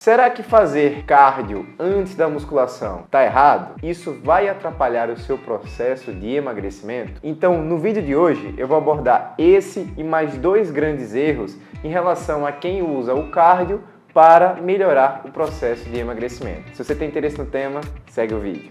Será que fazer cardio antes da musculação está errado? Isso vai atrapalhar o seu processo de emagrecimento? Então, no vídeo de hoje, eu vou abordar esse e mais dois grandes erros em relação a quem usa o cardio para melhorar o processo de emagrecimento. Se você tem interesse no tema, segue o vídeo.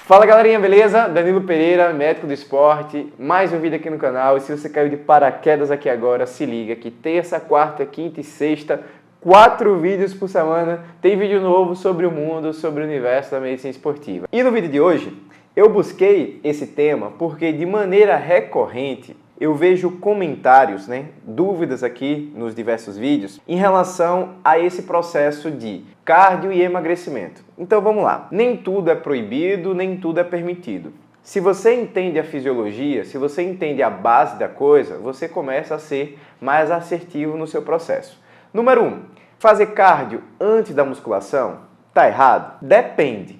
Fala galerinha, beleza? Danilo Pereira, médico do esporte, mais um vídeo aqui no canal. E se você caiu de paraquedas aqui agora, se liga que terça, quarta, quinta e sexta, 4 vídeos por semana, tem vídeo novo sobre o mundo, sobre o universo da medicina esportiva. E no vídeo de hoje, eu busquei esse tema porque de maneira recorrente eu vejo comentários, dúvidas aqui nos diversos vídeos em relação a esse processo de cardio e emagrecimento. Então vamos lá. Nem tudo é proibido, nem tudo é permitido. Se você entende a fisiologia, se você entende a base da coisa, você começa a ser mais assertivo no seu processo. Número 1. Fazer cardio antes da musculação está errado? Depende.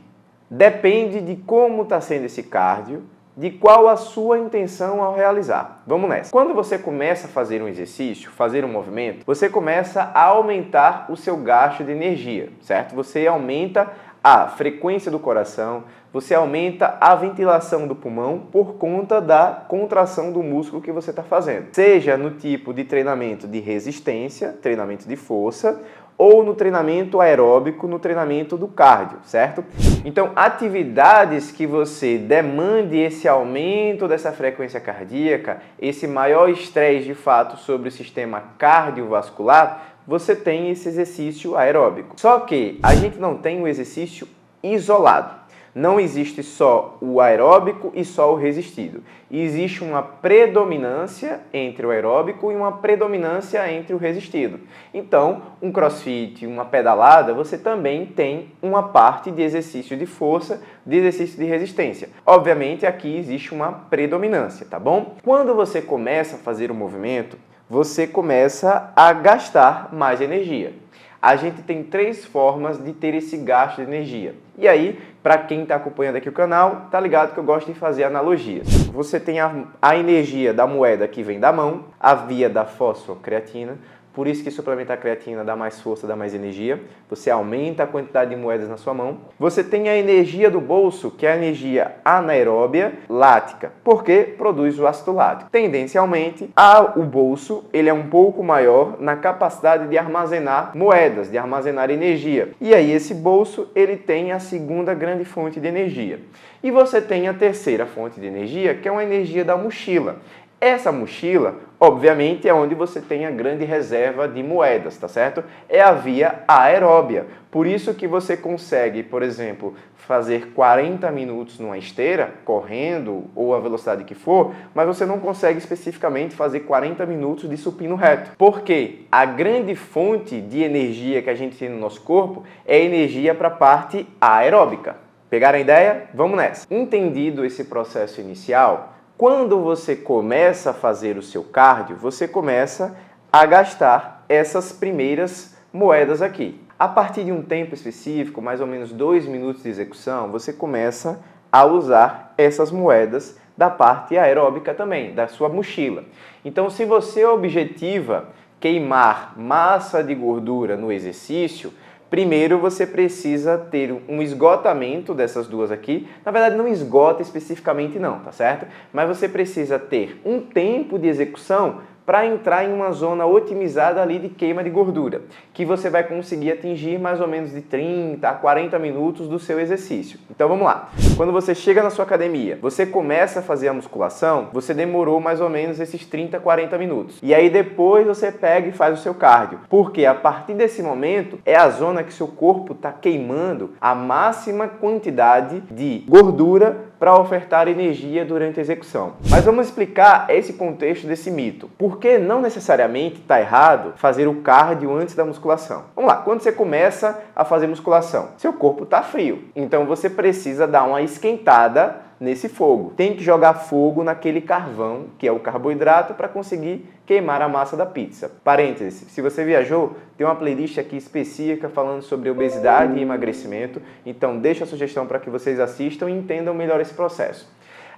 Depende de como está sendo esse cardio, de qual a sua intenção ao realizar. Vamos nessa. Quando você começa a fazer um exercício, fazer um movimento, você começa a aumentar o seu gasto de energia, certo? Você aumenta a frequência do coração, você aumenta a ventilação do pulmão por conta da contração do músculo que você está fazendo. Seja no tipo de treinamento de resistência, treinamento de força, ou no treinamento aeróbico, no treinamento do cardio, certo? Então, atividades que você demande esse aumento dessa frequência cardíaca, esse maior estresse de fato sobre o sistema cardiovascular, você tem esse exercício aeróbico. Só que a gente não tem o exercício isolado. Não existe só o aeróbico e só o resistido. Existe uma predominância entre o aeróbico e uma predominância entre o resistido. Então, um crossfit, uma pedalada, você também tem uma parte de exercício de força, de exercício de resistência. Obviamente, aqui existe uma predominância, tá bom? Quando você começa a fazer o movimento, você começa a gastar mais energia. A gente tem 3 formas de ter esse gasto de energia. E aí, para quem está acompanhando aqui o canal, tá ligado que eu gosto de fazer analogias. Você tem a energia da moeda que vem da mão, a via da fosfocreatina. Por isso que suplementar creatina dá mais força, dá mais energia. Você aumenta a quantidade de moedas na sua mão. Você tem a energia do bolso, que é a energia anaeróbia lática, porque produz o ácido lático. Tendencialmente, o bolso ele é um pouco maior na capacidade de armazenar moedas, de armazenar energia. E aí esse bolso ele tem a segunda grande fonte de energia. E você tem a terceira fonte de energia, que é uma energia da mochila. Essa mochila, obviamente, é onde você tem a grande reserva de moedas, tá certo? É a via aeróbia. Por isso que você consegue, por exemplo, fazer 40 minutos numa esteira, correndo ou a velocidade que for, mas você não consegue especificamente fazer 40 minutos de supino reto. Porque a grande fonte de energia que a gente tem no nosso corpo é energia para a parte aeróbica. Pegaram a ideia? Vamos nessa. Entendido esse processo inicial, quando você começa a fazer o seu cardio, você começa a gastar essas primeiras moedas aqui. A partir de um tempo específico, mais ou menos 2 minutos de execução, você começa a usar essas moedas da parte aeróbica também, da sua mochila. Então, se você objetiva queimar massa de gordura no exercício, primeiro você precisa ter um esgotamento dessas duas aqui. Na verdade, não esgota especificamente não, tá certo? Mas você precisa ter um tempo de execução para entrar em uma zona otimizada ali de queima de gordura, que você vai conseguir atingir mais ou menos de 30 a 40 minutos do seu exercício. Então vamos lá. Quando você chega na sua academia, você começa a fazer a musculação, você demorou mais ou menos esses 30 a 40 minutos. E aí depois você pega e faz o seu cardio. Porque a partir desse momento é a zona que seu corpo está queimando a máxima quantidade de gordura para ofertar energia durante a execução. Mas vamos explicar esse contexto desse mito. Por que não necessariamente está errado fazer o cardio antes da musculação? Vamos lá, quando você começa a fazer musculação, seu corpo está frio, então você precisa dar uma esquentada nesse fogo. Tem que jogar fogo naquele carvão, que é o carboidrato, para conseguir queimar a massa da pizza. Parênteses, se você viajou, tem uma playlist aqui específica falando sobre obesidade e emagrecimento, então deixa a sugestão para que vocês assistam e entendam melhor esse processo.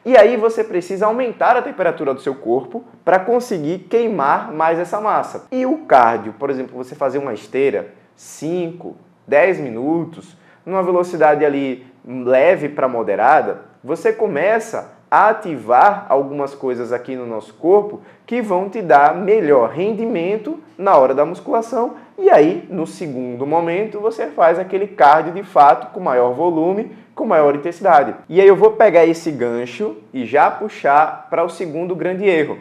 E aí você precisa aumentar a temperatura do seu corpo para conseguir queimar mais essa massa. E o cardio, por exemplo, você fazer uma esteira 5, 10 minutos, numa velocidade ali leve para moderada, você começa a ativar algumas coisas aqui no nosso corpo que vão te dar melhor rendimento na hora da musculação. E aí, no segundo momento, você faz aquele cardio de fato com maior volume, com maior intensidade. E aí eu vou pegar esse gancho e já puxar para o segundo grande erro: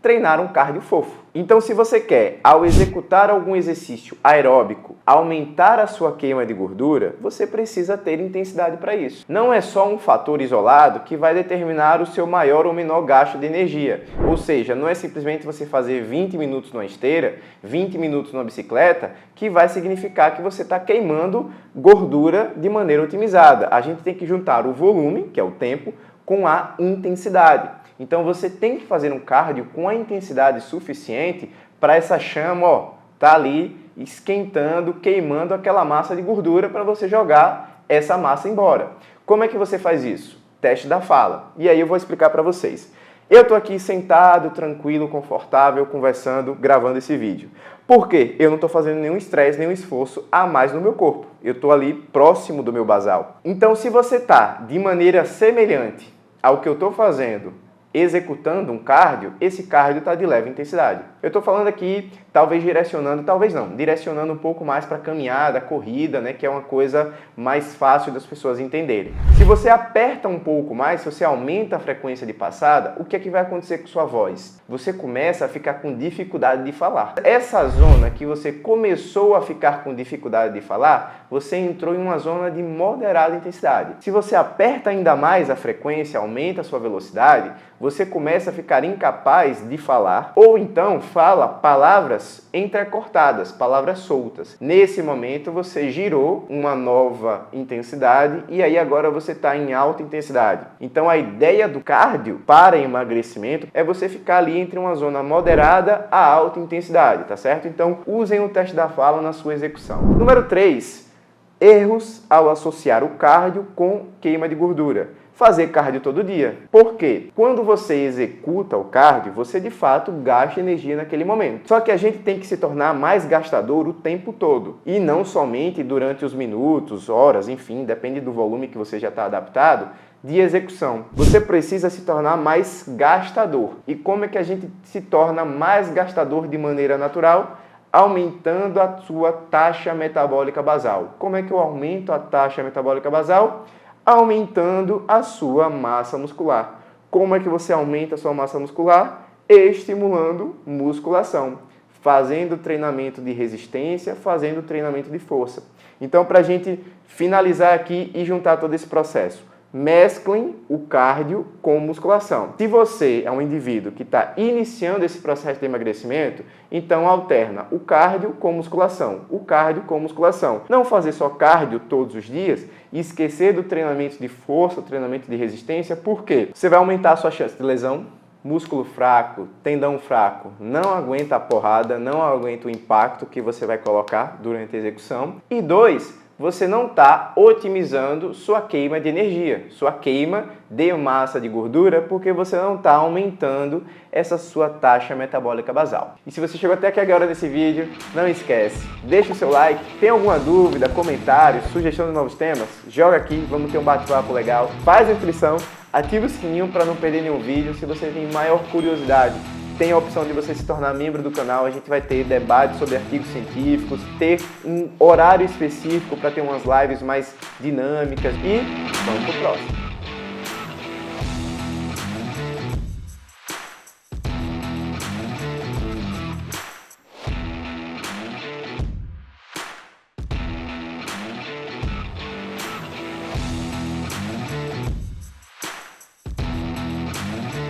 treinar um cardio fofo. Então, se você quer, ao executar algum exercício aeróbico, aumentar a sua queima de gordura, você precisa ter intensidade para isso. Não é só um fator isolado que vai determinar o seu maior ou menor gasto de energia. Ou seja, não é simplesmente você fazer 20 minutos numa esteira, 20 minutos numa bicicleta, que vai significar que você está queimando gordura de maneira otimizada. A gente tem que juntar o volume, que é o tempo, com a intensidade. Então você tem que fazer um cardio com a intensidade suficiente para essa chama, tá ali esquentando, queimando aquela massa de gordura para você jogar essa massa embora. Como é que você faz isso? Teste da fala. E aí eu vou explicar para vocês. Eu estou aqui sentado, tranquilo, confortável, conversando, gravando esse vídeo. Por quê? Eu não estou fazendo nenhum estresse, nenhum esforço a mais no meu corpo. Eu estou ali próximo do meu basal. Então, se você está de maneira semelhante ao que eu estou fazendo, executando um cardio, esse cardio está de leve intensidade. Eu estou falando aqui, talvez direcionando, talvez não, direcionando um pouco mais para a caminhada, corrida, né, que é uma coisa mais fácil das pessoas entenderem. Se você aperta um pouco mais, se você aumenta a frequência de passada, o que é que vai acontecer com sua voz? Você começa a ficar com dificuldade de falar. Essa zona que você começou a ficar com dificuldade de falar, você entrou em uma zona de moderada intensidade. Se você aperta ainda mais a frequência, aumenta a sua velocidade, você começa a ficar incapaz de falar, ou então fala palavras entrecortadas, palavras soltas. Nesse momento você girou uma nova intensidade e aí agora você está em alta intensidade. Então a ideia do cardio para emagrecimento é você ficar ali entre uma zona moderada a alta intensidade, tá certo? Então usem o teste da fala na sua execução. Número 3, erros ao associar o cardio com queima de gordura. Fazer cardio todo dia. Por quê? Quando você executa o cardio, você de fato gasta energia naquele momento. Só que a gente tem que se tornar mais gastador o tempo todo. E não somente durante os minutos, horas, enfim, depende do volume que você já está adaptado, de execução. Você precisa se tornar mais gastador. E como é que a gente se torna mais gastador de maneira natural? Aumentando a sua taxa metabólica basal. Como é que eu aumento a taxa metabólica basal? Aumentando a sua massa muscular. Como é que você aumenta a sua massa muscular? Estimulando musculação, fazendo treinamento de resistência, fazendo treinamento de força. Então, para a gente finalizar aqui e juntar todo esse processo, mesclem o cardio com musculação. Se você é um indivíduo que está iniciando esse processo de emagrecimento, então alterna o cardio com musculação, o cardio com musculação. Não fazer só cardio todos os dias e esquecer do treinamento de força, treinamento de resistência, por quê? Você vai aumentar a sua chance de lesão. Músculo fraco, tendão fraco, não aguenta a porrada, não aguenta o impacto que você vai colocar durante a execução. E 2, você não está otimizando sua queima de energia, sua queima de massa de gordura, porque você não está aumentando essa sua taxa metabólica basal. E se você chegou até aqui agora nesse vídeo, não esquece, deixa o seu like, tem alguma dúvida, comentário, sugestão de novos temas, joga aqui, vamos ter um bate-papo legal, faz a inscrição, ativa o sininho para não perder nenhum vídeo. Se você tem maior curiosidade, tem a opção de você se tornar membro do canal. A gente vai ter debates sobre artigos científicos, ter um horário específico para ter umas lives mais dinâmicas e vamos pro próximo.